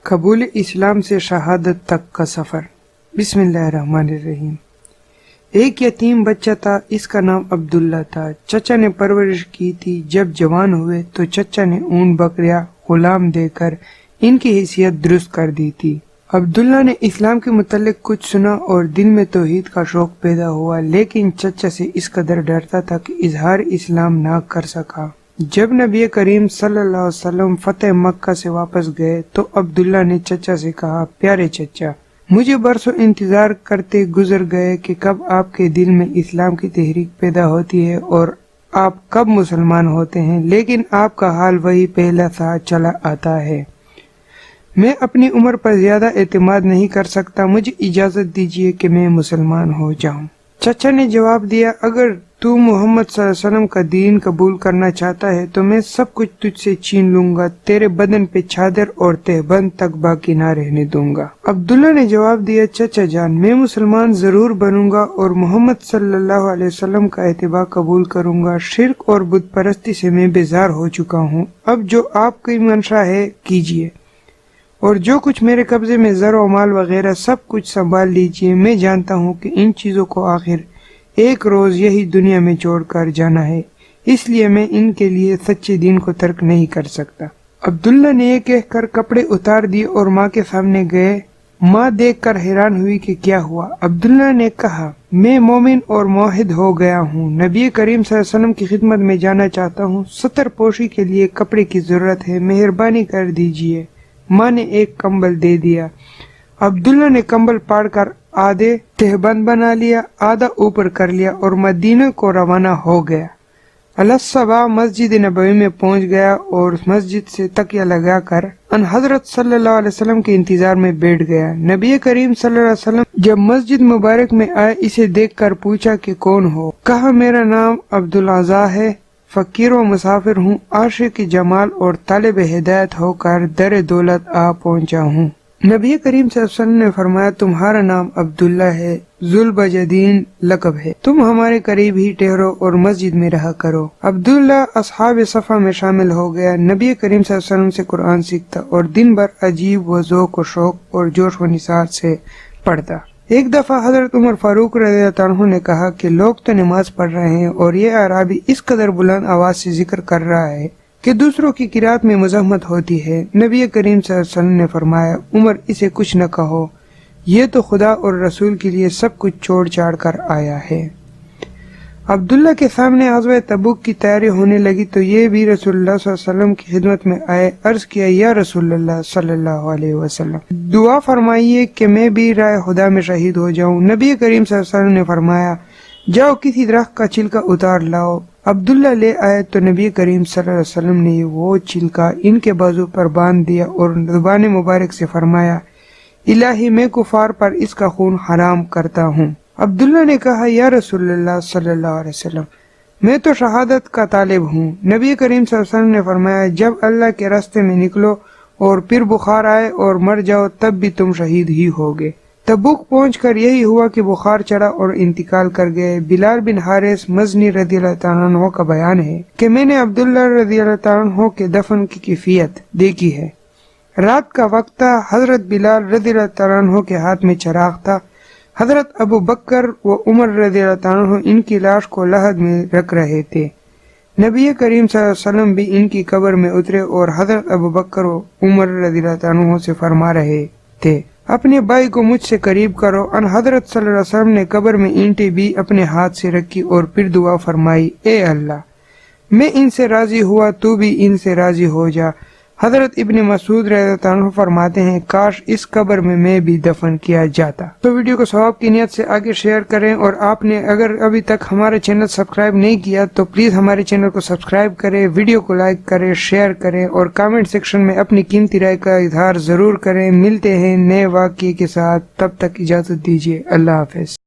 قبول اسلام سے شہادت تک کا سفر۔ بسم اللہ الرحمن الرحیم۔ ایک یتیم بچہ تھا، اس کا نام عبداللہ تھا۔ چچا نے پرورش کی تھی۔ جب جوان ہوئے تو چچا نے اونٹ بکریاں غلام دے کر ان کی حیثیت درست کر دی تھی۔ عبداللہ نے اسلام کے متعلق کچھ سنا اور دل میں توحید کا شوق پیدا ہوا، لیکن چچا سے اس قدر ڈرتا تھا کہ اظہار اسلام نہ کر سکا۔ جب نبی کریم صلی اللہ علیہ وسلم فتح مکہ سے واپس گئے تو عبداللہ نے چچا سے کہا، پیارے چچا، مجھے برسوں انتظار کرتے گزر گئے کہ کب آپ کے دل میں اسلام کی تحریک پیدا ہوتی ہے اور آپ کب مسلمان ہوتے ہیں، لیکن آپ کا حال وہی پہلا سا چلا آتا ہے۔ میں اپنی عمر پر زیادہ اعتماد نہیں کر سکتا، مجھے اجازت دیجیے کہ میں مسلمان ہو جاؤں۔ چچا نے جواب دیا، اگر تو محمد صلی اللہ علیہ وسلم کا دین قبول کرنا چاہتا ہے تو میں سب کچھ تجھ سے چھین لوں گا، تیرے بدن پہ چادر اور تہبند تک باقی نہ رہنے دوں گا۔ عبداللہ نے جواب دیا، چچا جان، میں مسلمان ضرور بنوں گا اور محمد صلی اللہ علیہ وسلم کا اتباع قبول کروں گا۔ شرک اور بت پرستی سے میں بیزار ہو چکا ہوں، اب جو آپ کی منشا ہے کیجیے، اور جو کچھ میرے قبضے میں زر و مال وغیرہ سب کچھ سنبھال لیجیے۔ میں جانتا ہوں کہ ان چیزوں کو آخر ایک روز یہی دنیا میں چھوڑ کر جانا ہے، اس لیے میں ان کے لیے سچے دین کو ترک نہیں کر سکتا۔ عبداللہ نے یہ کہہ کر کپڑے اتار دیے اور ماں کے سامنے گئے۔ ماں دیکھ کر حیران ہوئی کہ کیا ہوا۔ عبداللہ نے کہا، میں مومن اور موحد ہو گیا ہوں، نبی کریم صلی اللہ علیہ وسلم کی خدمت میں جانا چاہتا ہوں، ستر پوشی کے لیے کپڑے کی ضرورت ہے، مہربانی کر دیجیے۔ ماں نے ایک کمبل دے دیا۔ عبداللہ نے کمبل پاڑ کر آدھے تہبند بنا لیا، آدھا اوپر کر لیا اور مدینہ کو روانہ ہو گیا۔ الصبح مسجد نبوی میں پہنچ گیا اور مسجد سے تکیہ لگا کر ان حضرت صلی اللہ علیہ وسلم کے انتظار میں بیٹھ گیا۔ نبی کریم صلی اللہ علیہ وسلم جب مسجد مبارک میں آئے، اسے دیکھ کر پوچھا کہ کون ہو؟ کہا، میرا نام عبدالعزیٰ ہے، فقیر و مسافر ہوں، عاشق جمال اور طالب ہدایت ہو کر در دولت آ پہنچا ہوں۔ نبی کریم صلی اللہ علیہ وسلم نے فرمایا، تمہارا نام عبداللہ ہے، ذوالبجدین لقب ہے، تم ہمارے قریب ہی ٹھہرو اور مسجد میں رہا کرو۔ عبداللہ اصحاب صفا میں شامل ہو گیا، نبی کریم صلی اللہ علیہ وسلم سے قرآن سیکھتا اور دن بھر عجیب و ذوق و شوق اور جوش و نشاط سے پڑھتا۔ ایک دفعہ حضرت عمر فاروق رضی اللہ عنہ نے کہا کہ لوگ تو نماز پڑھ رہے ہیں اور یہ اعرابی اس قدر بلند آواز سے ذکر کر رہا ہے کہ دوسروں کی قرات میں مزاحمت ہوتی ہے۔ نبی کریم صلی اللہ علیہ وسلم نے فرمایا، عمر، اسے کچھ نہ کہو، یہ تو خدا اور رسول کے لیے سب کچھ چھوڑ چھاڑ کر آیا ہے۔ عبداللہ کے سامنے غزوہ تبوک کی تیاری ہونے لگی تو یہ بھی رسول اللہ صلی اللہ علیہ وسلم کی خدمت میں آئے۔ عرض کیا، یا رسول اللہ صلی اللہ علیہ وسلم، دعا فرمائیے کہ میں بھی راہ خدا میں شہید ہو جاؤں۔ نبی کریم صلی اللہ علیہ وسلم نے فرمایا، جاؤ کسی درخت کا چھلکا اتار لاؤ۔ عبداللہ لے آئے تو نبی کریم صلی اللہ علیہ وسلم نے وہ چھلکا ان کے بازو پر باندھ دیا اور زبان مبارک سے فرمایا، الہی، میں کفار پر اس کا خون حرام کرتا ہوں۔ عبداللہ نے کہا، یا رسول اللہ صلی اللہ علیہ وسلم، میں تو شہادت کا طالب ہوں۔ نبی کریم صلی اللہ علیہ وسلم نے فرمایا، جب اللہ کے راستے میں نکلو اور پھر بخار آئے اور مر جاؤ تب بھی تم شہید ہی ہوگے۔ تبوک پہنچ کر یہی ہوا کہ بخار چڑھا اور انتقال کر گئے۔ بلال بن حارث مزنی رضی اللہ تعالیٰ عنہ کا بیان ہے کہ میں نے عبداللہ رضی اللہ تعالیٰ عنہ کے دفن کی کیفیت دیکھی ہے۔ رات کا وقت تھا، حضرت بلال رضی اللہ تعالیٰ عنہ کے ہاتھ میں چراغ تھا، حضرت ابو بکر و عمر رضی اللہ تعالیٰ عنہ ان کی لاش کو لحد میں رکھ رہے تھے۔ نبی کریم صلی اللہ علیہ وسلم بھی ان کی قبر میں اترے اور حضرت ابو بکر و عمر رضی اللہ تعالیٰ عنہ سے فرما رہے تھے، اپنے بھائی کو مجھ سے قریب کرو۔ ان حضرت صلی اللہ علیہ وسلم نے قبر میں اینٹیں بھی اپنے ہاتھ سے رکھی اور پھر دعا فرمائی، اے اللہ، میں ان سے راضی ہوا، تو بھی ان سے راضی ہو جا۔ حضرت ابن مسعود رضی اللہ عنہ فرماتے ہیں، کاش اس قبر میں بھی دفن کیا جاتا۔ تو ویڈیو کو ثواب کی نیت سے آگے شیئر کریں، اور آپ نے اگر ابھی تک ہمارا چینل سبسکرائب نہیں کیا تو پلیز ہمارے چینل کو سبسکرائب کریں، ویڈیو کو لائک کریں، شیئر کریں اور کامنٹ سیکشن میں اپنی قیمتی رائے کا اظہار ضرور کریں۔ ملتے ہیں نئے واقعے کے ساتھ، تب تک اجازت دیجیے، اللہ حافظ۔